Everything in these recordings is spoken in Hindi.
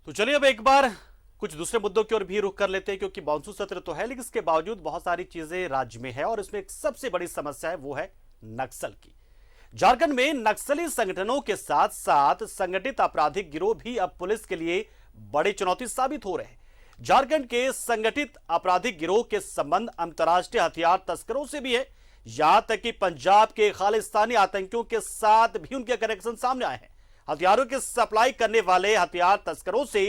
तो चलिए अब एक बार कुछ दूसरे मुद्दों की ओर भी रुख कर लेते हैं, क्योंकि मानसून सत्र तो है लेकिन इसके बावजूद बहुत सारी चीजें राज्य में है और इसमें एक सबसे बड़ी समस्या है, वो है नक्सल की। झारखंड में नक्सली संगठनों के साथ साथ संगठित आपराधिक गिरोह भी अब पुलिस के लिए बड़ी चुनौती साबित हो रहे हैं। झारखंड के संगठित आपराधिक गिरोह के संबंध अंतर्राष्ट्रीय हथियार तस्करों से भी है। यहां तक कि पंजाब के खालिस्तानी आतंकियों के साथ भी उनके कनेक्शन सामने आए हैं। हथियारों की सप्लाई करने वाले हथियार तस्करों से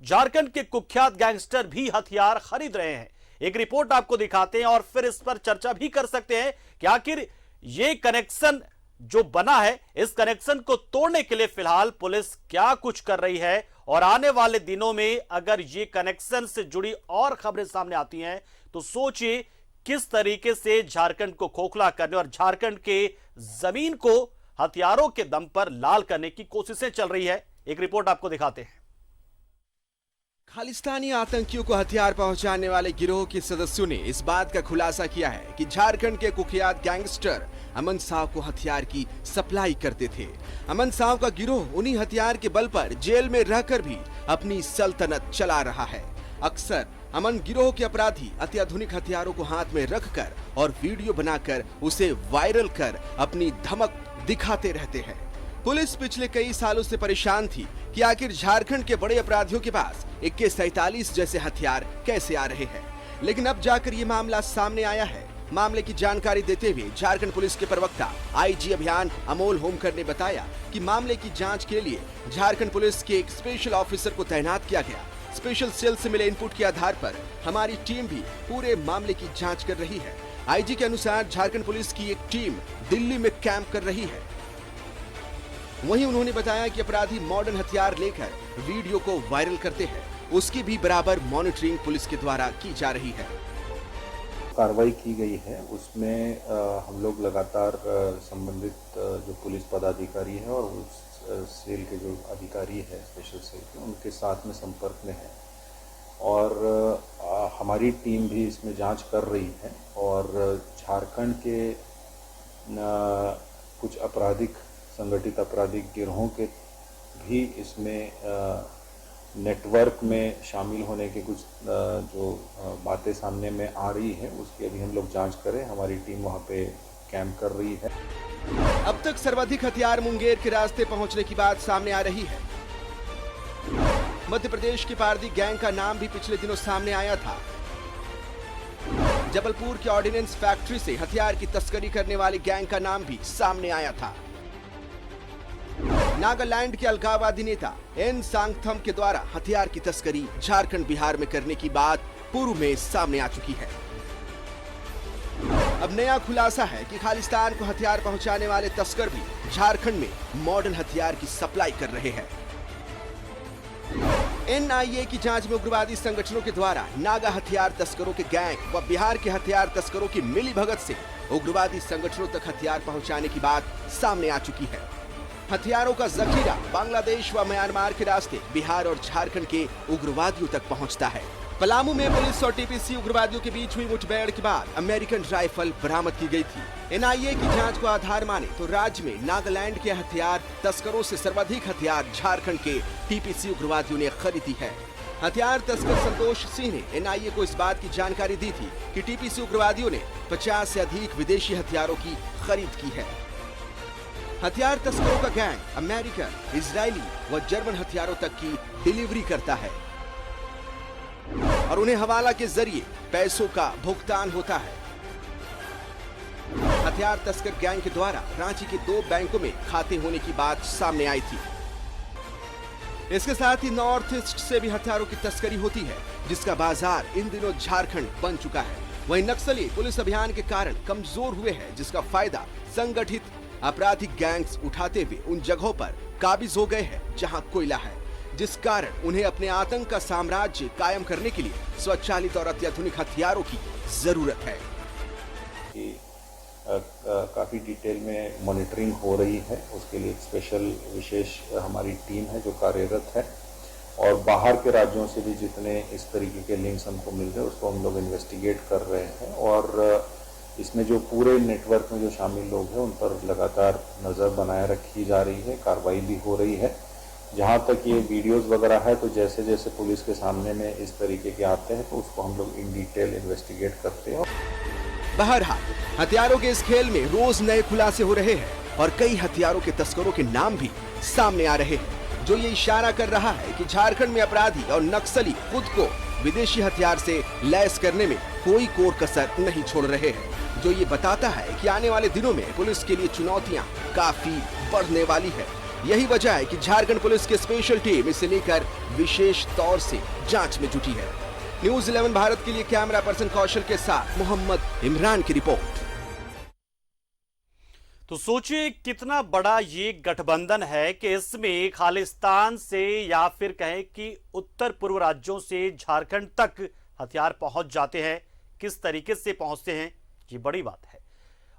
झारखंड के कुख्यात गैंगस्टर भी हथियार खरीद रहे हैं। एक रिपोर्ट आपको दिखाते हैं और फिर इस पर चर्चा भी कर सकते हैं कि आखिर ये कनेक्शन जो बना है, इस कनेक्शन को तोड़ने के लिए फिलहाल पुलिस क्या कुछ कर रही है और आने वाले दिनों में अगर ये कनेक्शन से जुड़ी और खबरें सामने आती हैं तो सोचिए किस तरीके से झारखंड को खोखला करने और झारखंड के जमीन को हथियारों के दम पर लाल करने की कोशिशें चल रही है। एक रिपोर्ट आपको दिखाते हैं। खालिस्तानी आतंकियों को हथियार पहुंचाने वाले गिरोह के सदस्यों ने इस बात का खुलासा किया है कि झारखंड के कुख्यात गैंगस्टर अमन साहब को हथियार की सप्लाई करते थे। अमन साहब का गिरोह उन्हीं हथियार के बल पर जेल में रहकर भी अपनी सल्तनत चला रहा है। अक्सर अमन गिरोह के अपराधी अत्याधुनिक हथियारों को हाथ में रखकर और वीडियो बनाकर उसे वायरल कर अपनी धमक दिखाते रहते हैं। पुलिस पिछले कई सालों से परेशान थी कि आखिर झारखंड के बड़े अपराधियों के पास AK-47 जैसे हथियार कैसे आ रहे हैं, लेकिन अब जाकर ये मामला सामने आया है। मामले की जानकारी देते हुए झारखंड पुलिस के प्रवक्ता IG अभियान अमोल होमकर ने बताया कि मामले की जांच के लिए झारखंड पुलिस के एक स्पेशल ऑफिसर को तैनात किया गया। स्पेशल सेल से मिले इनपुट के आधार पर हमारी टीम भी पूरे मामले की जांच कर रही है। IG के अनुसार झारखंड पुलिस की एक टीम दिल्ली में कैंप कर रही है। वहीं उन्होंने बताया कि अपराधी मॉडर्न हथियार लेकर वीडियो को वायरल करते हैं, उसकी भी बराबर मॉनिटरिंग पुलिस के द्वारा की जा रही है। कार्रवाई की गई है उसमें हम लोग लगातार संबंधित जो पुलिस पदाधिकारी है और उस सेल के जो अधिकारी है स्पेशल सेल के, उनके साथ में संपर्क में है और हमारी टीम भी इसमें जांच कर रही है और झारखंड के कुछ संगठित आपराधिक गिरोहों के भी इसमें नेटवर्क में शामिल होने के कुछ जो बातें सामने में आ रही है, उसकी अभी हम लोग जांच करें। हमारी टीम वहां पे कैंप कर रही है। अब तक सर्वाधिक हथियार मुंगेर के रास्ते पहुंचने की बात सामने आ रही है। मध्य प्रदेश की पारदी गैंग का नाम भी पिछले दिनों सामने आया था। जबलपुर के ऑर्डिनेंस फैक्ट्री से हथियार की तस्करी करने वाली गैंग का नाम भी सामने आया था। नागालैंड के अलगाववादी नेता एन सांगथम के द्वारा हथियार की तस्करी झारखंड बिहार में करने की बात पूर्व में सामने आ चुकी है। अब नया खुलासा है कि खालिस्तान को हथियार पहुंचाने वाले तस्कर भी झारखंड में मॉडर्न हथियार की सप्लाई कर रहे हैं। NIA की जांच में उग्रवादी संगठनों के द्वारा नागा हथियार तस्करों के गैंग व बिहार के हथियार तस्करों की मिलीभगत से उग्रवादी संगठनों तक हथियार पहुंचाने की बात सामने आ चुकी है। हथियारों का जखीरा बांग्लादेश व म्यांमार के रास्ते बिहार और झारखंड के उग्रवादियों तक पहुंचता है। पलामू में पुलिस और TPC उग्रवादियों के बीच हुई मुठभेड़ के बाद अमेरिकन राइफल बरामद की गई थी। NIA की जांच को आधार माने तो राज्य में नागालैंड के हथियार तस्करों से सर्वाधिक हथियार झारखंड के TPC उग्रवादियों ने खरीदी है। हथियार तस्कर संतोष सिंह ने NIA को इस बात की जानकारी दी थी कि TPC उग्रवादियों ने 50 से अधिक विदेशी हथियारों की खरीद की है। हथियार तस्करों का गैंग अमेरिकन, इजरायली व जर्मन हथियारों तक की डिलीवरी करता है और उन्हें हवाला के जरिए पैसों का भुगतान होता है। हथियार तस्कर गैंग के द्वारा रांची के 2 बैंकों में खाते होने की बात सामने आई थी। इसके साथ ही नॉर्थ ईस्ट से भी हथियारों की तस्करी होती है, जिसका बाजार इन दिनों झारखंड बन चुका है। वहीं नक्सली पुलिस अभियान के कारण कमजोर हुए हैं, जिसका फायदा संगठित आपराधिक गैंग्स उठाते हुए उन जगहों पर काबिज हो गए हैं जहां कोयला है, जिस कारण उन्हें अपने आतंक का साम्राज्य कायम करने के लिए स्वचालित और अत्याधुनिक हथियारों की जरूरत है। काफी डिटेल में मॉनिटरिंग हो रही है, उसके लिए स्पेशल विशेष हमारी टीम है जो कार्यरत है और बाहर के राज्यों से भी जितने इस तरीके के लिंक्स हमको मिल रहे हैं उसको हम लोग इन्वेस्टिगेट कर रहे हैं और इसमें जो पूरे नेटवर्क में जो शामिल लोग हैं उन पर लगातार नज़र बनाए रखी जा रही है, कार्रवाई भी हो रही है जहाँ तक ये वीडियोस वगैरह है, तो जैसे जैसे पुलिस के सामने में इस तरीके के आते हैं तो उसको हम लोग इन डिटेल इन्वेस्टिगेट करते हैं। बहरहाल हथियारों के इस खेल में रोज नए खुलासे हो रहे हैं और कई हथियारों के तस्करों के नाम भी सामने आ रहे हैं, जो ये इशारा कर रहा है कि झारखंड में अपराधी और नक्सली खुद को विदेशी हथियार से लैस करने में कोई कोर कसर नहीं छोड़ रहे हैं, जो ये बताता है कि आने वाले दिनों में पुलिस के लिए चुनौतियां काफी बढ़ने वाली है। यही वजह है कि झारखंड पुलिस की स्पेशल टीम इसे लेकर विशेष तौर से जांच में जुटी है। न्यूज़ 11 भारत के लिए कैमरा पर्सन कौशल के साथ मोहम्मद इमरान की रिपोर्ट। तो सोचिए कितना बड़ा ये गठबंधन है कि इसमें खालिस्तान से या फिर कहें कि उत्तर पूर्व राज्यों से झारखंड तक हथियार पहुंच जाते हैं। किस तरीके से पहुंचते हैं ये बड़ी बात है,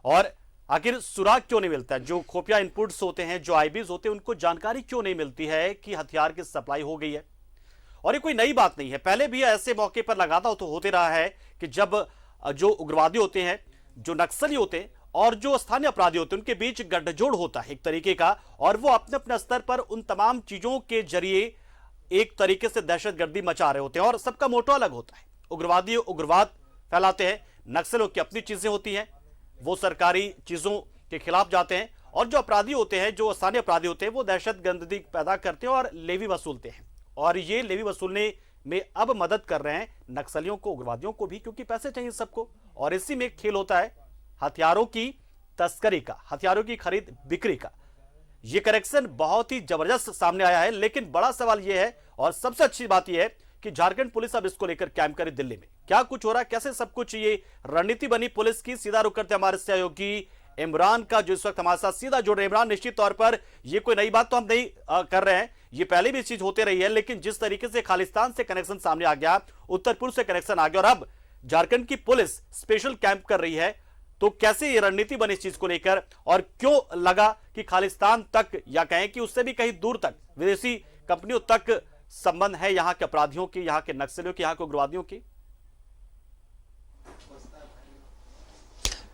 और आखिर सुराग क्यों नहीं मिलता है? जो खुफिया इनपुट्स होते हैं, जो आईबीज होते हैं, उनको जानकारी क्यों नहीं मिलती है कि हथियार की सप्लाई हो गई है? और ये कोई नई बात नहीं है, पहले भी ऐसे मौके पर लगातार तो होते रहा है कि जब जो उग्रवादी होते हैं, जो नक्सली होते हैं और जो स्थानीय अपराधी होते हैं, उनके बीच गठजोड़ होता है एक तरीके का, और वो अपने अपने स्तर पर उन तमाम चीजों के जरिए एक तरीके से दहशतगर्दी मचा रहे होते हैं और सबका मोटो अलग होता है। उग्रवादी उग्रवाद फैलाते हैं, नक्सलों की अपनी चीजें होती हैं, वो सरकारी चीजों के खिलाफ जाते हैं, और जो अपराधी होते हैं, जो स्थानीय अपराधी होते हैं, वो दहशतगर्दी पैदा करते हैं और लेवी वसूलते हैं। और ये लेवी वसूलने में अब मदद कर रहे हैं नक्सलियों को, उग्रवादियों को भी, क्योंकि पैसे चाहिए सबको। और इसी में खेल होता है हथियारों की तस्करी का, हथियारों की खरीद बिक्री का। ये करेक्शन बहुत ही जबरदस्त सामने आया है, लेकिन बड़ा सवाल यह है और सबसे अच्छी बात यह है कि झारखंड पुलिस अब इसको लेकर कैंप करे दिल्ली में। क्या कुछ हो रहा है, कैसे सब कुछ, ये रणनीति बनी पुलिस की। सीधा रुख करते हमारे सहयोगी इमरान का, जो इस वक्त हमारे साथ सीधा जुड़ रहे हैं। इमरान, निश्चित तौर पर ये कोई नई बात तो हम नहीं कर रहे हैं, ये पहले भी इस चीज होते रही है, लेकिन जिस तरीके से खालिस्तान से कनेक्शन सामने आ गया, उत्तर पूर्व से कनेक्शन आ गया और अब झारखंड की पुलिस स्पेशल कैंप कर रही है, तो कैसे ये रणनीति बनी इस चीज को लेकर और क्यों लगा कि खालिस्तान तक, या कहें कि उससे भी कहीं दूर तक, विदेशी कंपनियों तक संबंध है यहां के अपराधियों की, यहां के नक्सलियों की, यहां के उग्रवादियों की?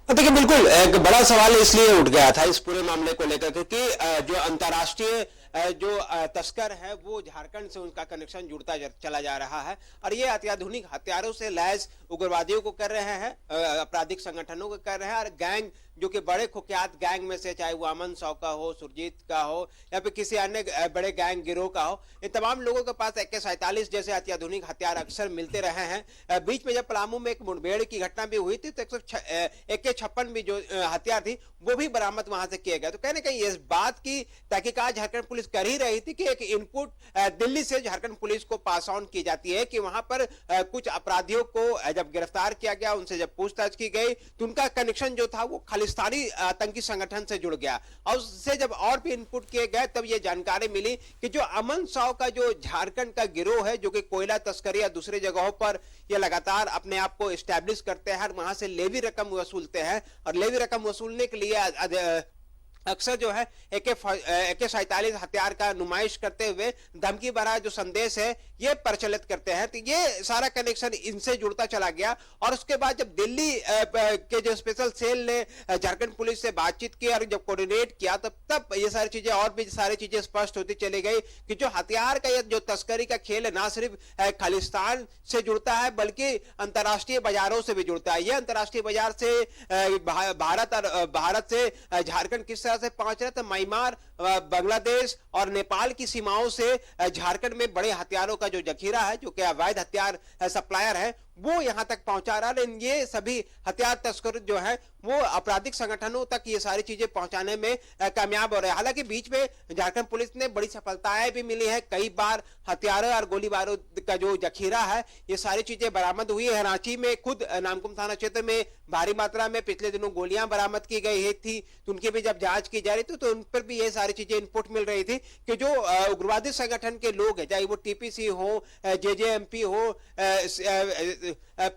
देखिए, बिल्कुल एक बड़ा सवाल इसलिए उठ गया था इस पूरे मामले को लेकर, क्योंकि जो अंतर्राष्ट्रीय जो तस्कर है वो झारखंड से उनका कनेक्शन जुड़ता चला जा रहा है, और ये अत्याधुनिक हथियारों से लैस उग्रवादियों को कर रहे हैं, आपराधिक संगठनों को कर रहे हैं, और गैंग जो कि बड़े कुख्यात गैंग में से, चाहे वो अमन साव का हो, सुरजीत का हो, या फिर किसी अन्य बड़े गैंग गिरोह का हो, इन तमाम लोगों के पास AK-47 जैसे अत्याधुनिक हथियार अक्सर मिलते रहे हैं। बीच में जब पलामू में एक मुठभेड़ की घटना भी हुई थी, तो AK-56 भी जो हथियार थी वो भी बरामद वहां से किए गए। तो कहीं ना कहीं इस बात की तहकीकात झारखंड पुलिस कर ही रही थी कि एक इनपुट दिल्ली से झारखंड पुलिस को पास ऑन की जाती है कि वहां पर कुछ अपराधियों को जब गिरफ्तार किया गया, उनसे जब पूछताछ की गई, तो उनका कनेक्शन जो था वो खालिस्तानी आतंकी संगठन से जुड़ गया। और उससे जब और भी इनपुट किए गए, तब ये जानकारी मिली कि जो अमन साव का जो झारखंड का गिरोह है, जो कि कोयला तस्करी या दूसरी जगहों पर ये लगातार अपने आप को एस्टैब्लिश करते हैं, वहां से लेवी रकम वसूलते हैं, और लेवी रकम वसूलने के लिए अक्सर जो है AK-47 हथियार का नुमाइश करते हुए धमकी भरा जो संदेश है ये प्रचलित करते हैं। तो ये सारा कनेक्शन इनसे जुड़ता चला गया, और उसके बाद जब दिल्ली के जो स्पेशल सेल ने झारखंड पुलिस से बातचीत की और जब कोऑर्डिनेट किया, तब ये सारी चीजें और भी सारी चीजें स्पष्ट होती चली गई कि जो हथियार का जो तस्करी का खेल है, ना सिर्फ खालिस्तान से जुड़ता है बल्कि अंतर्राष्ट्रीय बाजारों से भी जुड़ता है। ये अंतर्राष्ट्रीय बाजार से भारत से झारखंड किस तरह से पहुंच रहे थे, म्यांमार, बांग्लादेश और नेपाल की सीमाओं से झारखंड में बड़े हथियारों का जो जखीरा है, जो कि अवैध हथियार सप्लायर है, वो यहां तक पहुंचा रहा है। ये सभी हथियार तस्कर जो है वो आपराधिक संगठनों तक ये सारी चीजें पहुंचाने में कामयाब हो रहे हैं। हालांकि बीच में झारखंड पुलिस ने बड़ी सफलताएं भी मिली है, कई बार हथियारों और गोली बारूद का जो जखीरा है ये सारी चीजें बरामद हुई है। रांची में खुद नामकुम थाना क्षेत्र में भारी मात्रा में पिछले दिनों गोलियां बरामद की गई थी, तो उनकी भी जब जांच की जा रही थी तो उन पर भी ये सारी चीजें इनपुट मिल रही थी कि जो उग्रवादी संगठन के लोग हैं, चाहे वो TPC हो, JJMP हो,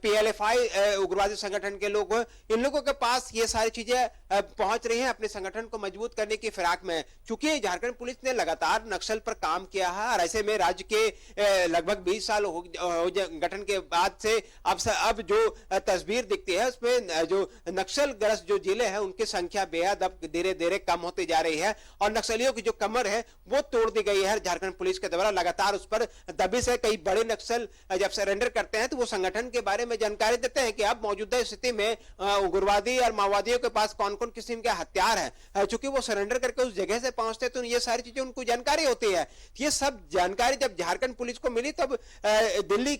PLFI उग्रवादी संगठन के लोग हो, इन लोगों के पास ये सारी चीजें पहुंच रही हैं अपने संगठन को मजबूत करने की फिराक में। चूंकि झारखंड पुलिस ने लगातार नक्सल पर काम किया है, और ऐसे में राज्य के लगभग 20 साल गठन के बाद से अब जो तस्वीर दिखती है उसमें जो नक्सल ग्रस्त जो जिले हैं उनकी संख्या बेहद अब धीरे धीरे कम होती जा रही है, और नक्सलियों की जो कमर है वो तोड़ दी गई है झारखंड पुलिस के द्वारा। लगातार उस पर दबिश है। कई बड़े नक्सल जब सरेंडर करते हैं तो वो संगठन के बारे में जानकारी देते हैं कि अब मौजूदा स्थिति में उग्रवादी और माओवादियों के पास कौन कौन किस्म के हथियार है। चूंकि वो सरेंडर करके उस जगह से पहुंचते तो ये सारी चीजें उनको जानकारी होती है। ये सब जानकारी जब झारखंड पुलिस को मिली तब दिल्ली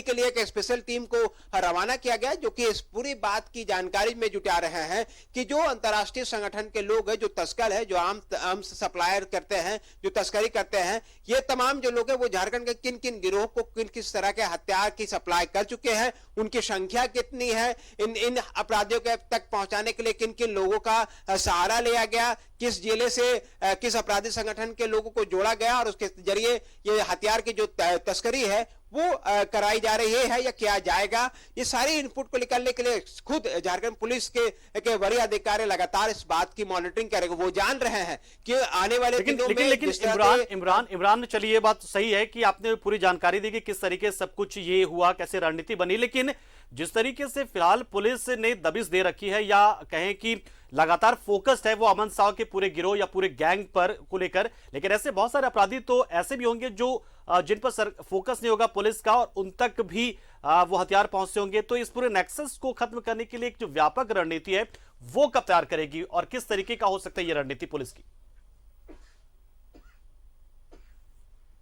के लिए एक स्पेशल टीम को रवाना किया गया, जो कि इस पूरी बात की जानकारी में जुटा रहे हैं कि जो अंतर्राष्ट्रीय संगठन के लोग हैं, जो तस्कर है, जो आर्म्स सप्लायर करते हैं, जो तस्करी करते हैं, ये तमाम जो लोग हैं वो झारखंड के किन किन गिरोह को किस तरह के हथियार की सप्लाई कर चुके हैं, उनकी संख्या कितनी है, इन अपराधियों के तक पहुंचाने के लिए किन किन लोगों का सहारा लिया गया, किस जिले से किस अपराधी संगठन के लोगों को जोड़ा गया और उसके जरिए ये हथियार की जो तस्करी है वो कराई जा रही है या किया जाएगा। ये सारी इनपुट को निकालने के लिए खुद झारखंड पुलिस के वरीय अधिकारी लगातार इस बात की मॉनिटरिंग करेंगे। वो जान रहे हैं कि आने वाले दिनों में लेकिन इमरान चलिए ये बात सही है कि आपने पूरी जानकारी दी कि किस तरीके से सब कुछ ये हुआ, कैसे रणनीति बनी, लेकिन जिस तरीके से फिलहाल पुलिस ने दबिश दे रखी है या कहें कि लगातार फोकस्ड है वो अमन साव के पूरे गिरोह या पूरे गैंग पर को लेकर, लेकिन ऐसे बहुत सारे अपराधी तो ऐसे भी होंगे जो जिन पर फोकस नहीं होगा पुलिस का और उन तक भी वो हथियार पहुंचते होंगे। तो इस पूरे नेक्सस को खत्म करने के लिए एक जो व्यापक रणनीति है वो कब तैयार करेगी और किस तरीके का हो सकता है ये रणनीति पुलिस की?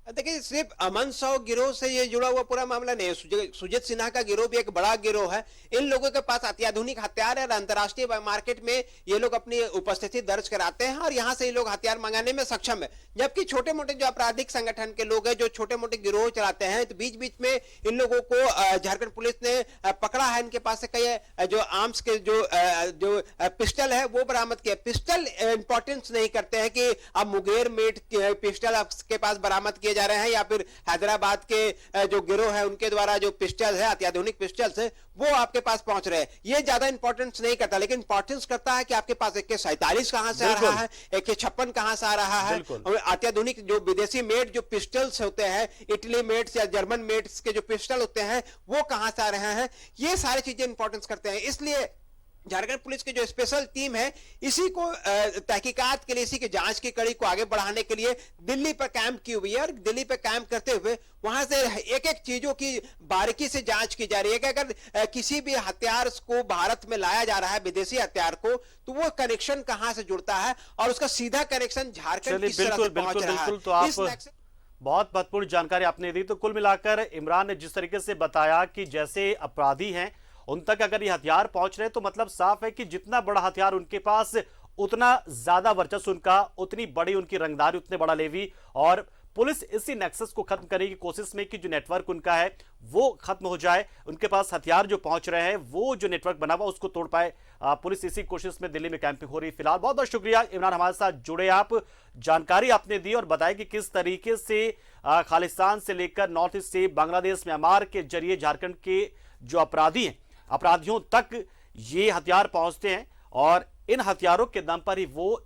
देखिए, सिर्फ अमन साव गिरोह से ये जुड़ा हुआ पूरा मामला नहीं है। सुजीत सिन्हा का गिरोह भी एक बड़ा गिरोह है। इन लोगों के पास अत्याधुनिक हथियार है और अंतर्राष्ट्रीय मार्केट में ये लोग अपनी उपस्थिति दर्ज कराते हैं और यहाँ से ये लोग हथियार मंगाने में सक्षम है। जबकि छोटे मोटे जो आपराधिक संगठन के लोग हैं, जो छोटे मोटे गिरोह चलाते हैं, तो बीच बीच में इन लोगों को झारखंड पुलिस ने पकड़ा है। इनके पास से कई जो आर्म्स के जो पिस्टल है वो बरामद किया। पिस्टल इंपॉर्टेंस नहीं करते हैं कि अब मुंगेर मेड पिस्टल आपके पास बरामद किए जा रहे हैं या फिर हैदराबाद के जो गिरोह है उनके द्वारा जो पिस्टल है, अत्याधुनिक पिस्टल्स है, वो आपके पास पहुंच रहे हैं। ये ज्यादा इंपॉर्टेंस नहीं करता, लेकिन इंपॉर्टेंस करता है कि आपके पास AK-47 कहां से आ रहा है, AK-56 कहां से आ रहा है, और अत्याधुनिक जो विदेशी मेड जो पिस्टल्स होते हैं, इटली मेड्स या जर्मन मेड्स के जो पिस्टल होते हैं वो कहां से आ रहे हैं, ये सारी चीजें इंपॉर्टेंस करते हैं। इसलिए झारखंड पुलिस की जो स्पेशल टीम है इसी को तहकीकात के लिए, इसी की जांच की कड़ी को आगे बढ़ाने के लिए दिल्ली पर कैंप की हुई है और दिल्ली पर कैंप करते हुए वहां से एक एक चीजों की बारीकी से जांच की जा रही है कि अगर किसी भी हथियार को भारत में लाया जा रहा है, विदेशी हथियार को, तो वो कनेक्शन कहां से जुड़ता है और उसका सीधा कनेक्शन झारखंड किस तरह से पहुंच रहा है। तो आप बहुत महत्वपूर्ण जानकारी आपने दी। तो कुल मिलाकर इमरान ने जिस तरीके से बताया कि जैसे अपराधी हैं उन तक अगर ये हथियार पहुंच रहे तो मतलब साफ है कि जितना बड़ा हथियार उनके पास उतना ज्यादा वर्चस्व उनका, उतनी बड़ी उनकी रंगदारी, उतने बड़ा लेवी, और पुलिस इसी नेक्सस को खत्म करने की कोशिश में कि जो नेटवर्क उनका है वो खत्म हो जाए, उनके पास हथियार जो पहुंच रहे हैं वो जो नेटवर्क बना हुआ उसको तोड़ पाए। पुलिस इसी कोशिश में दिल्ली में कैंपिंग हो रही है। फिलहाल बहुत बहुत शुक्रिया इमरान, हमारे साथ जुड़े, आप जानकारी आपने दी और बताया कि किस तरीके से खालिस्तान से लेकर नॉर्थ ईस्ट से बांग्लादेश, म्यांमार के जरिए झारखंड के जो अपराधी हैं, अपराधियों तक ये हथियार पहुंचते हैं और इन हथियारों के दम पर ही वो